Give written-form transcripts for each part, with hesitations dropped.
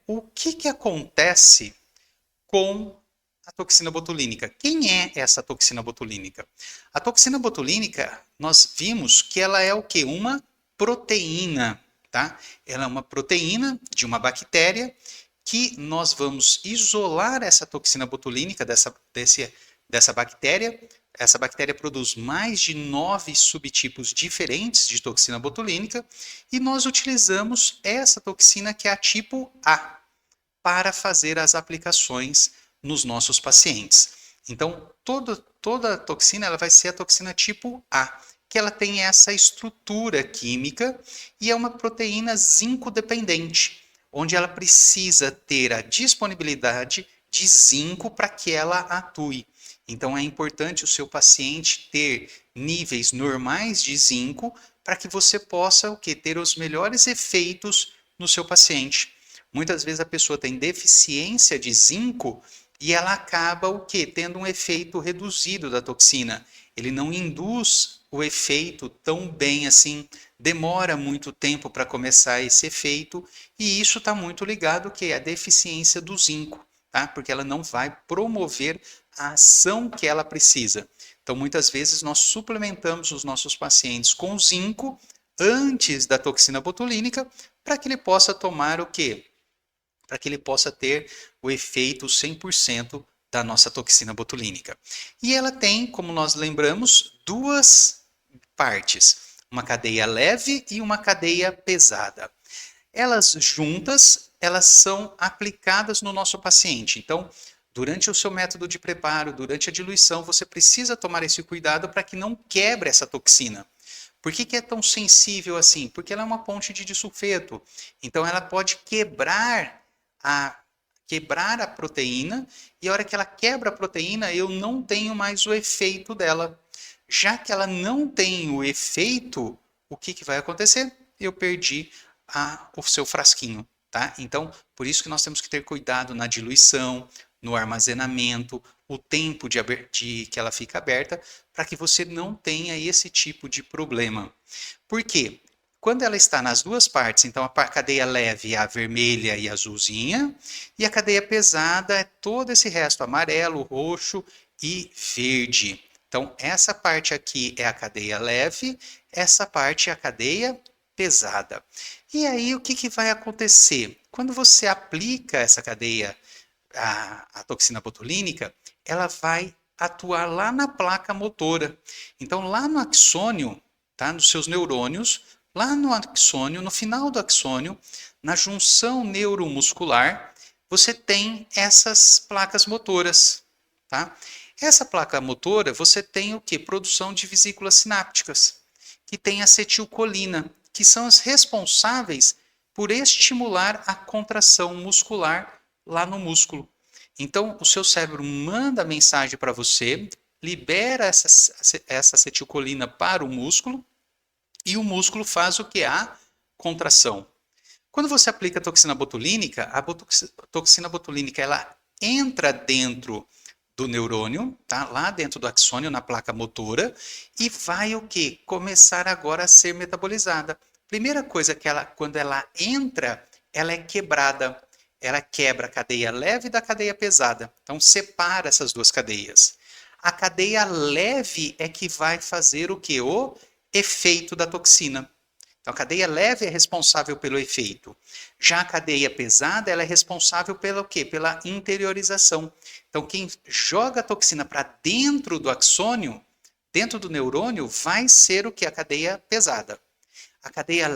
o que acontece com a toxina botulínica? Quem é essa toxina botulínica? A toxina botulínica, nós vimos que ela é o quê? Uma proteína, tá? Ela é uma proteína de uma bactéria que nós vamos isolar essa toxina botulínica dessa bactéria. Essa bactéria produz mais de 9 subtipos diferentes de toxina botulínica e nós utilizamos essa toxina que é a tipo A para fazer as aplicações nos nossos pacientes. Então, toda a toxina ela vai ser a toxina tipo A, que ela tem essa estrutura química e é uma proteína zinco dependente, onde ela precisa ter a disponibilidade de zinco para que ela atue. Então, é importante o seu paciente ter níveis normais de zinco para que você possa o quê? Ter os melhores efeitos no seu paciente. Muitas vezes a pessoa tem deficiência de zinco e ela acaba o quê? Tendo um efeito reduzido da toxina. Ele não induz o efeito tão bem assim, demora muito tempo para começar esse efeito e isso está muito ligado à deficiência do zinco, tá? Porque ela não vai promover a ação que ela precisa. Então, muitas vezes nós suplementamos os nossos pacientes com zinco antes da toxina botulínica para que ele possa tomar o quê? Para que ele possa ter o efeito 100% da nossa toxina botulínica. E ela tem, como nós lembramos, duas partes, uma cadeia leve e uma cadeia pesada. Elas juntas, elas são aplicadas no nosso paciente. Então, durante o seu método de preparo, durante a diluição, você precisa tomar esse cuidado para que não quebre essa toxina. Por que é tão sensível assim? Porque ela é uma ponte de disulfeto. Então, ela pode quebrar a proteína e a hora que ela quebra a proteína, eu não tenho mais o efeito dela. Já que ela não tem o efeito, o que vai acontecer? Eu perdi o seu frasquinho, tá? Então, por isso que nós temos que ter cuidado na diluição, no armazenamento, o tempo que ela fica aberta, para que você não tenha esse tipo de problema. Por quê? Quando ela está nas duas partes, então a cadeia leve é a vermelha e azulzinha, e a cadeia pesada é todo esse resto, amarelo, roxo e verde. Então, essa parte aqui é a cadeia leve, essa parte é a cadeia pesada. E aí, o que vai acontecer? Quando você aplica essa cadeia, a toxina botulínica, ela vai atuar lá na placa motora. Então, lá no axônio, tá, nos seus neurônios, lá no axônio, no final do axônio, na junção neuromuscular, você tem essas placas motoras, tá? Essa placa motora, você tem o que? Produção de vesículas sinápticas, que tem acetilcolina, que são as responsáveis por estimular a contração muscular lá no músculo. Então, o seu cérebro manda mensagem para você, libera essa acetilcolina para o músculo, e o músculo faz o que? A contração. Quando você aplica a toxina botulínica, a toxina botulínica ela entra dentro do neurônio, tá? Lá dentro do axônio, na placa motora, e vai o quê? Começar agora a ser metabolizada. Primeira coisa que quando ela entra, ela é quebrada. Ela quebra a cadeia leve da cadeia pesada. Então separa essas duas cadeias. A cadeia leve é que vai fazer o quê? O efeito da toxina. Então, a cadeia leve é responsável pelo efeito. Já a cadeia pesada, ela é responsável pelo quê? Pela interiorização. Então, quem joga a toxina para dentro do axônio, dentro do neurônio, vai ser o que? A cadeia pesada. A cadeia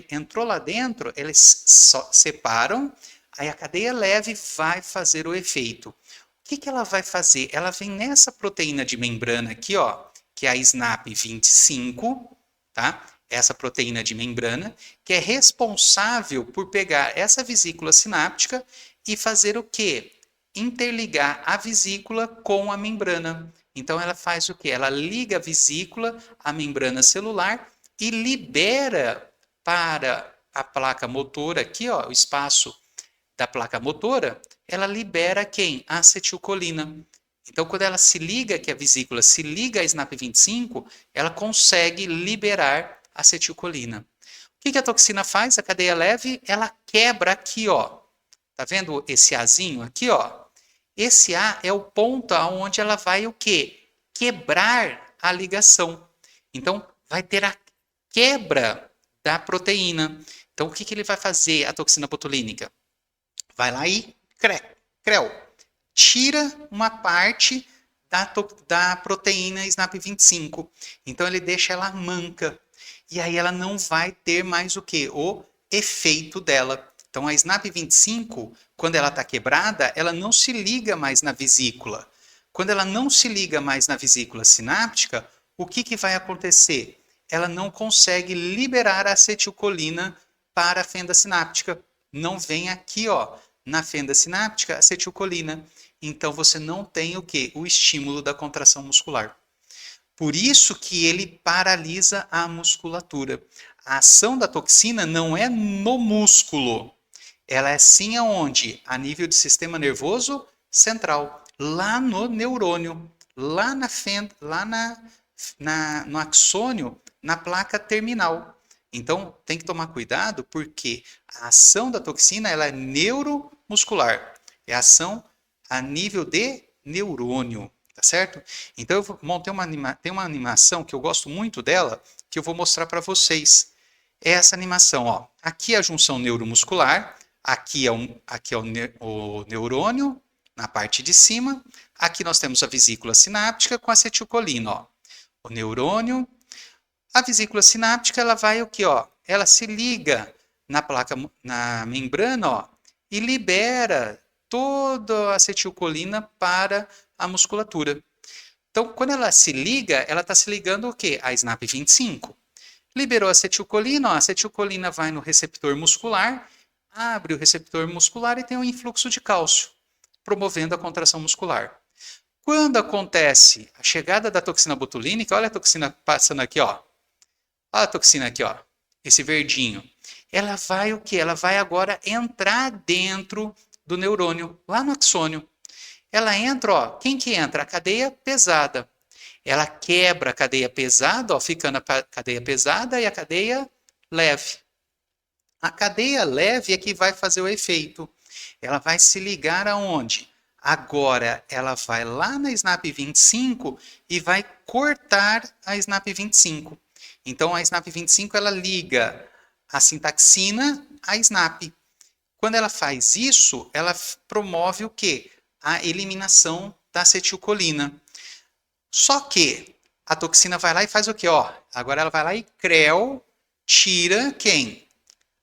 entrou lá dentro, eles separam, aí a cadeia leve vai fazer o efeito. O que ela vai fazer? Ela vem nessa proteína de membrana aqui, ó, que é a SNAP25, tá? Essa proteína de membrana, que é responsável por pegar essa vesícula sináptica e fazer o quê? Interligar a vesícula com a membrana. Então ela faz o quê? Ela liga a vesícula à membrana celular e libera para a placa motora, aqui, ó, o espaço da placa motora, ela libera quem? A acetilcolina. Então, quando ela se liga, que a vesícula se liga à SNAP25, ela consegue liberar acetilcolina. O que a toxina faz? A cadeia leve, ela quebra aqui, ó, Tá vendo esse Azinho aqui, ó? Esse A é o ponto aonde ela vai o quê? Quebrar a ligação. Então, vai ter a quebra da proteína. Então, o que, que ele vai fazer, a toxina botulínica? Vai lá e creu, tira uma parte da proteína SNAP25. Então, ele deixa ela manca. E aí ela não vai ter mais o quê? O efeito dela. Então, a SNAP25, quando ela está quebrada, ela não se liga mais na vesícula. Quando ela não se liga mais na vesícula sináptica, o que, que vai acontecer? Ela não consegue liberar a acetilcolina para a fenda sináptica. Não vem aqui, ó, na fenda sináptica, acetilcolina. Então, você não tem o quê? O estímulo da contração muscular. Por isso que ele paralisa a musculatura. A ação da toxina não é no músculo. Ela é sim aonde? A nível do sistema nervoso central, lá no neurônio, lá na fenda, lá no axônio, na placa terminal. Então, tem que tomar cuidado porque a ação da toxina ela é neuromuscular. É ação a nível de neurônio, tá certo? Então, eu montei tem uma animação que eu gosto muito dela, que eu vou mostrar para vocês. É essa animação, ó. Aqui é a junção neuromuscular, aqui é o neurônio, na parte de cima. Aqui nós temos a vesícula sináptica com acetilcolina, ó. O neurônio. A vesícula sináptica, ela vai o quê, ó? Ela se liga na placa, na membrana, ó, e libera toda a acetilcolina para a musculatura. Então, quando ela se liga, ela está se ligando o quê? A SNAP25. Liberou a acetilcolina, ó, a acetilcolina vai no receptor muscular, abre o receptor muscular e tem um influxo de cálcio, promovendo a contração muscular. Quando acontece a chegada da toxina botulínica, olha a toxina passando aqui, ó. Olha a toxina aqui, ó. Esse verdinho. Ela vai o quê? Ela vai agora entrar dentro do neurônio, lá no axônio. Ela entra, ó. Quem que entra? A cadeia pesada. Ela quebra a cadeia pesada, ó, fica na cadeia pesada e a cadeia leve. A cadeia leve é que vai fazer o efeito. Ela vai se ligar aonde? Agora ela vai lá na SNAP25 e vai cortar a SNAP25. Então a SNAP25 ela liga a sintaxina à SNAP. Quando ela faz isso, ela promove o quê? A eliminação da acetilcolina. Só que a toxina vai lá e faz o quê? Ó, agora ela vai lá e tira quem?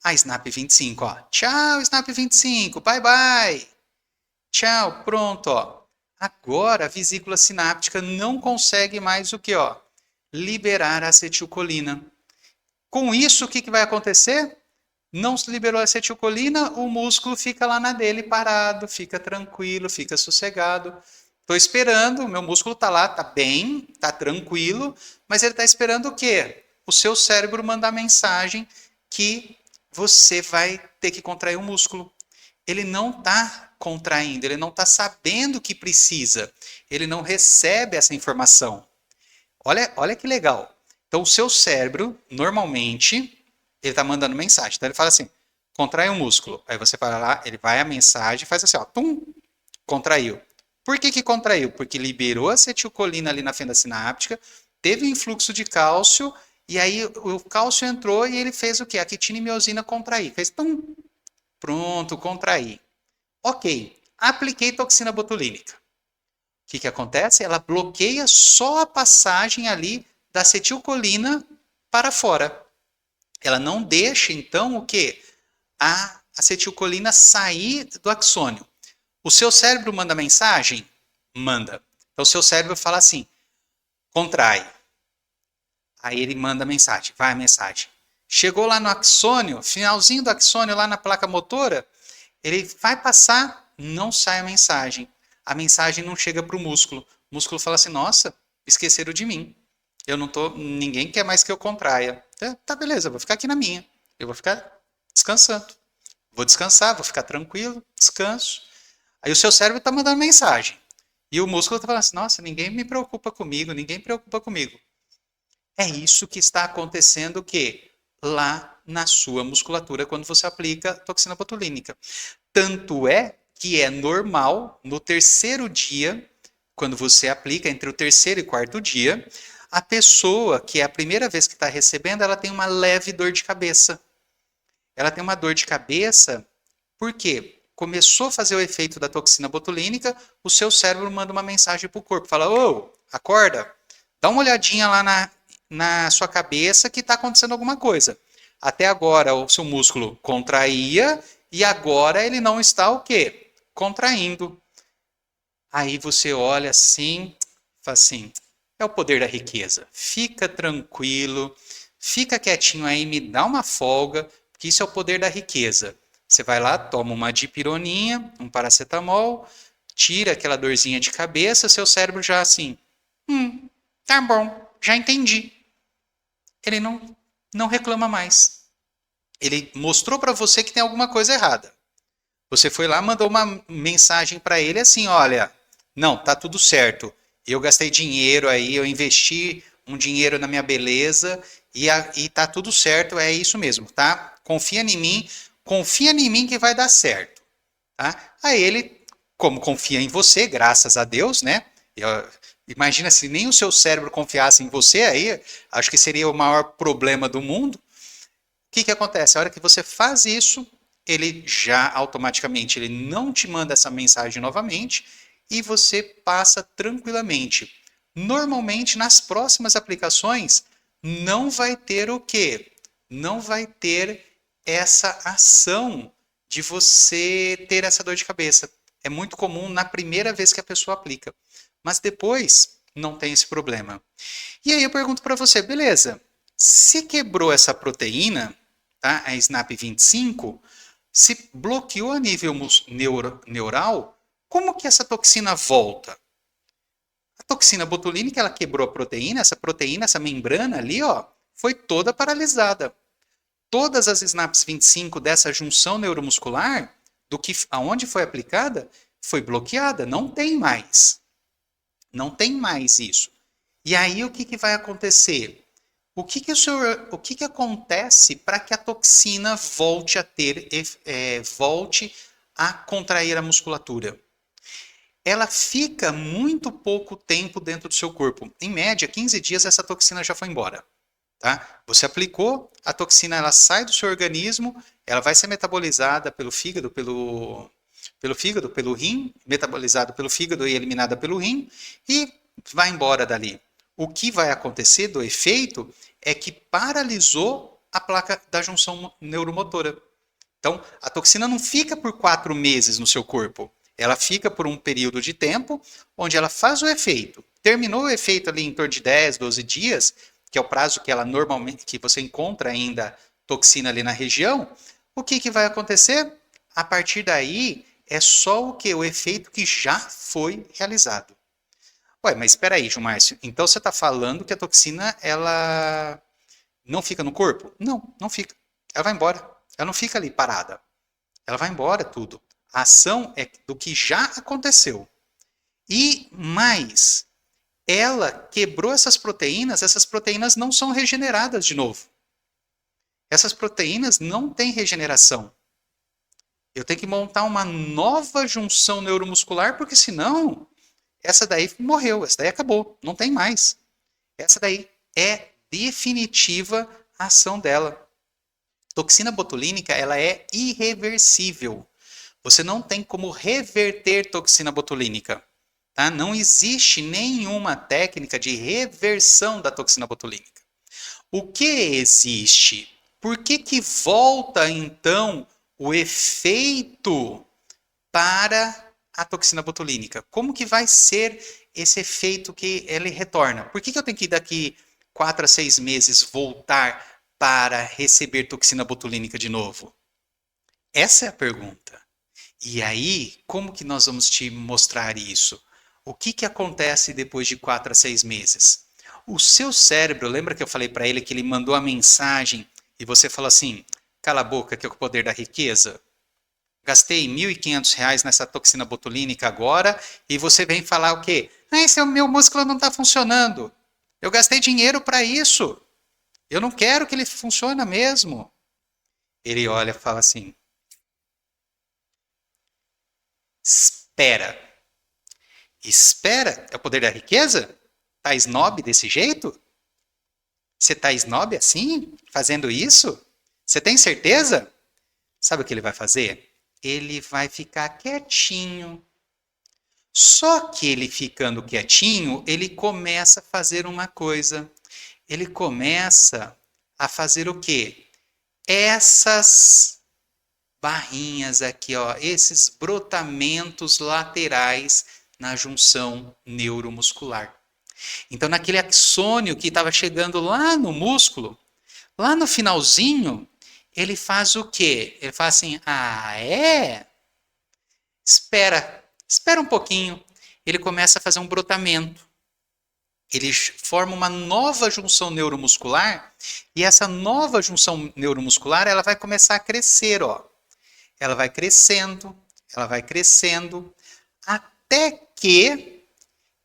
A SNAP25, ó. Tchau, SNAP25, bye bye. Tchau, pronto, ó. Agora a vesícula sináptica não consegue mais o quê, ó? Liberar a acetilcolina. Com isso, o que vai acontecer? Não se liberou a acetilcolina, o músculo fica lá na dele parado, fica tranquilo, fica sossegado. Estou esperando, o meu músculo está lá, está bem, está tranquilo, mas ele está esperando o quê? O seu cérebro mandar mensagem que você vai ter que contrair o músculo. Ele não está contraindo, ele não está sabendo que precisa, ele não recebe essa informação. Olha que legal. Então, o seu cérebro, normalmente, ele está mandando mensagem. Então, ele fala assim, contrai o músculo. Aí você fala lá, ele vai a mensagem e faz assim, ó, tum, contraiu. Por que contraiu? Porque liberou a acetilcolina ali na fenda sináptica, teve um influxo de cálcio, e aí o cálcio entrou e ele fez o quê? A quitina e miosina contrair. Fez tum, pronto, contrair. Ok, apliquei toxina botulínica. O que acontece? Ela bloqueia só a passagem ali da acetilcolina para fora. Ela não deixa, então, o quê? A acetilcolina sair do axônio. O seu cérebro manda mensagem? Manda. Então, o seu cérebro fala assim, contrai. Aí ele manda mensagem, vai a mensagem. Chegou lá no axônio, finalzinho do axônio, lá na placa motora, ele vai passar, não sai a mensagem. A mensagem não chega para o músculo. O músculo fala assim, nossa, esqueceram de mim. Eu não tô, ninguém quer mais que eu contraia. Tá, beleza, eu vou ficar aqui na minha. Eu vou ficar descansando. Vou descansar, vou ficar tranquilo, descanso. Aí o seu cérebro está mandando mensagem. E o músculo está falando assim, nossa, ninguém me preocupa comigo, ninguém preocupa comigo. É isso que está acontecendo o quê? Lá na sua musculatura quando você aplica toxina botulínica. Tanto é que é normal, no terceiro dia, quando você aplica, entre o terceiro e quarto dia, a pessoa que é a primeira vez que está recebendo, ela tem uma leve dor de cabeça. Ela tem uma dor de cabeça porque começou a fazer o efeito da toxina botulínica, o seu cérebro manda uma mensagem para o corpo, fala, ô, acorda, dá uma olhadinha lá na sua cabeça que está acontecendo alguma coisa. Até agora o seu músculo contraía e agora ele não está o quê? Contraindo. Aí você olha assim, fala assim, é o poder da riqueza. Fica tranquilo, fica quietinho aí, me dá uma folga, porque isso é o poder da riqueza. Você vai lá, toma uma dipironinha, um paracetamol, tira aquela dorzinha de cabeça, seu cérebro já assim, tá bom, já entendi. Ele não reclama mais. Ele mostrou para você que tem alguma coisa errada. Você foi lá, mandou uma mensagem para ele assim, olha, não, tá tudo certo. Eu gastei dinheiro aí, eu investi um dinheiro na minha beleza e tá tudo certo, é isso mesmo, tá? Confia em mim que vai dar certo, tá? Aí ele, como confia em você, graças a Deus, né? Imagina se nem o seu cérebro confiasse em você, aí acho que seria o maior problema do mundo. O que acontece? A hora que você faz isso, ele já automaticamente ele não te manda essa mensagem novamente e você passa tranquilamente. Normalmente, nas próximas aplicações, não vai ter o quê? Não vai ter essa ação de você ter essa dor de cabeça. É muito comum na primeira vez que a pessoa aplica. Mas depois, não tem esse problema. E aí eu pergunto para você, beleza, se quebrou essa proteína, tá, a SNAP25, se bloqueou a nível neural, como que essa toxina volta? A toxina botulínica, ela quebrou a proteína, essa membrana ali, ó, foi toda paralisada. Todas as SNAPs 25 dessa junção neuromuscular, do que aonde foi aplicada, foi bloqueada, não tem mais. Não tem mais isso. E aí o que vai acontecer? O que acontece para que a toxina volte volte a contrair a musculatura? Ela fica muito pouco tempo dentro do seu corpo. Em média, 15 dias essa toxina já foi embora. Tá? Você aplicou, a toxina ela sai do seu organismo, ela vai ser metabolizada pelo fígado, pelo rim, metabolizada pelo fígado e eliminada pelo rim, e vai embora dali. O que vai acontecer do efeito é que paralisou a placa da junção neuromotora. Então, a toxina não fica por 4 meses no seu corpo. Ela fica por um período de tempo onde ela faz o efeito. Terminou o efeito ali em torno de 10, 12 dias, que é o prazo que ela normalmente que você encontra ainda toxina ali na região. O que vai acontecer? A partir daí é só o que? O efeito que já foi realizado. Ué, mas espera aí, Gilmárcio. Então você está falando que a toxina ela não fica no corpo? Não, não fica. Ela vai embora. Ela não fica ali parada. Ela vai embora tudo. A ação é do que já aconteceu. E mais, ela quebrou essas proteínas não são regeneradas de novo. Essas proteínas não têm regeneração. Eu tenho que montar uma nova junção neuromuscular, porque senão essa daí morreu, essa daí acabou, não tem mais. Essa daí é definitiva a ação dela. Toxina botulínica, ela é irreversível. Você não tem como reverter toxina botulínica. Tá? Não existe nenhuma técnica de reversão da toxina botulínica. O que existe? Por que volta, então, o efeito para a toxina botulínica? Como que vai ser esse efeito que ele retorna? Por que eu tenho que daqui 4 a 6 meses voltar para receber toxina botulínica de novo? Essa é a pergunta. E aí, como que nós vamos te mostrar isso? O que acontece depois de 4 a 6 meses? O seu cérebro, lembra que eu falei para ele que ele mandou a mensagem e você falou assim, cala a boca que é o poder da riqueza? Gastei R$ 1.500 nessa toxina botulínica agora e você vem falar o quê? Ah, esse meu músculo não está funcionando. Eu gastei dinheiro para isso. Eu não quero que ele funcione mesmo. Ele olha e fala assim, Espera. Espera? É o poder da riqueza? Tá snob desse jeito? Você tá snob assim? Fazendo isso? Você tem certeza? Sabe o que ele vai fazer? Ele vai ficar quietinho. Só que ele ficando quietinho, ele começa a fazer uma coisa. Ele começa a fazer o quê? Essas barrinhas aqui, ó, esses brotamentos laterais na junção neuromuscular. Então, naquele axônio que estava chegando lá no músculo, lá no finalzinho, ele faz o quê? Ele faz assim, ah, é? Espera um pouquinho. Ele começa a fazer um brotamento. Ele forma uma nova junção neuromuscular e essa nova junção neuromuscular ela vai começar a crescer, ó. Ela vai crescendo, até que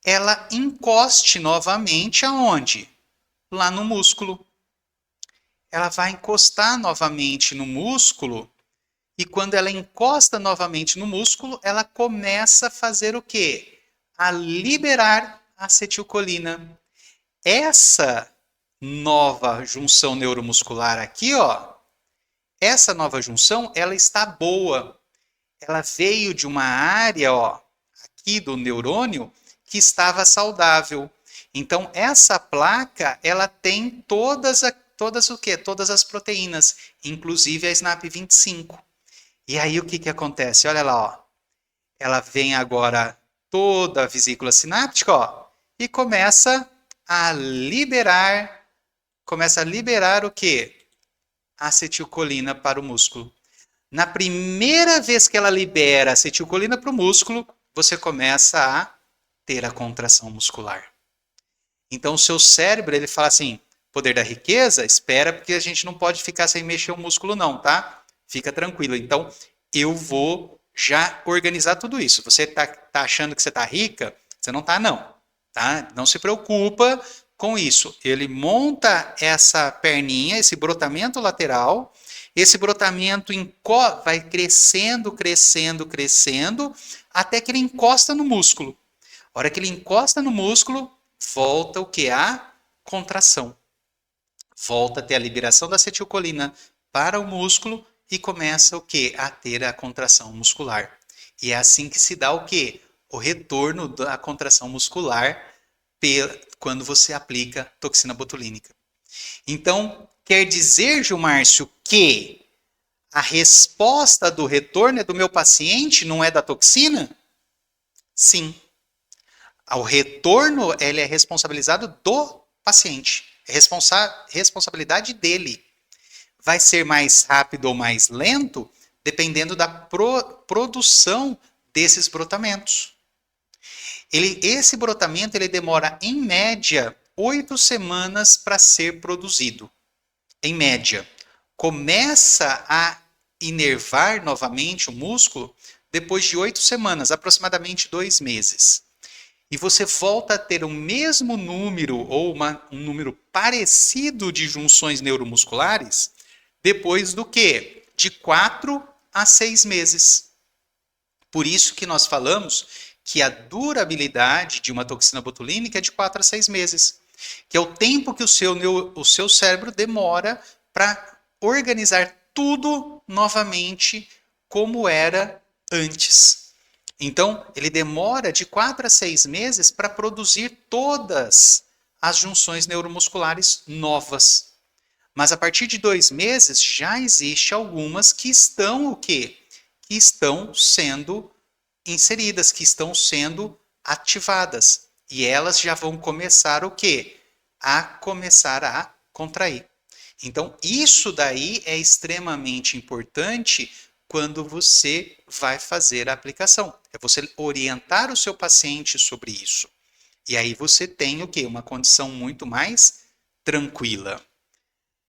ela encoste novamente aonde? Lá no músculo. Ela vai encostar novamente no músculo e quando ela encosta novamente no músculo, ela começa a fazer o quê? A liberar acetilcolina. Essa nova junção neuromuscular aqui, ó, essa nova junção, ela está boa. Ela veio de uma área, ó, aqui do neurônio que estava saudável. Então essa placa, ela tem todas o quê? Todas as proteínas, inclusive a SNAP25. E aí o que que acontece? Olha lá, ó. Ela vem agora toda a vesícula sináptica, ó, e começa a liberar o quê? Acetilcolina para o músculo. Na primeira vez que ela libera acetilcolina para o músculo, você começa a ter a contração muscular. Então o seu cérebro, ele fala assim, poder da riqueza, espera porque a gente não pode ficar sem mexer o músculo não, tá? Fica tranquilo. Então eu vou já organizar tudo isso. Você tá achando que você tá rica? Você não tá não, tá? Não se preocupa com isso. Ele monta essa perninha, esse brotamento lateral. Esse brotamento vai crescendo, até que ele encosta no músculo. A hora que ele encosta no músculo, volta o que? A contração. Volta a ter a liberação da acetilcolina para o músculo e começa o que? A ter a contração muscular. E é assim que se dá o que? O retorno da contração muscular quando você aplica toxina botulínica. Então, quer dizer, Gilmárcio, que a resposta do retorno é do meu paciente, não é da toxina? Sim. O retorno ele é responsabilizado do paciente. É responsabilidade dele. Vai ser mais rápido ou mais lento, dependendo da produção desses brotamentos. Esse brotamento ele demora, em média, 8 semanas para ser produzido. Em média. Começa a inervar novamente o músculo depois de 8 semanas, aproximadamente 2 meses. E você volta a ter o mesmo número ou um número parecido de junções neuromusculares depois do quê? De 4 a 6 meses. Por isso que nós falamos que a durabilidade de uma toxina botulínica é de 4 a 6 meses, que é o tempo que o seu cérebro demora para organizar tudo novamente como era antes. Então, ele demora de 4 a 6 meses para produzir todas as junções neuromusculares novas. Mas a partir de 2 meses já existe algumas que estão o quê? Que estão sendo inseridas, que estão sendo ativadas. E elas já vão começar o quê? A começar a contrair. Então, isso daí é extremamente importante quando você vai fazer a aplicação. É você orientar o seu paciente sobre isso. E aí você tem o quê? Uma condição muito mais tranquila.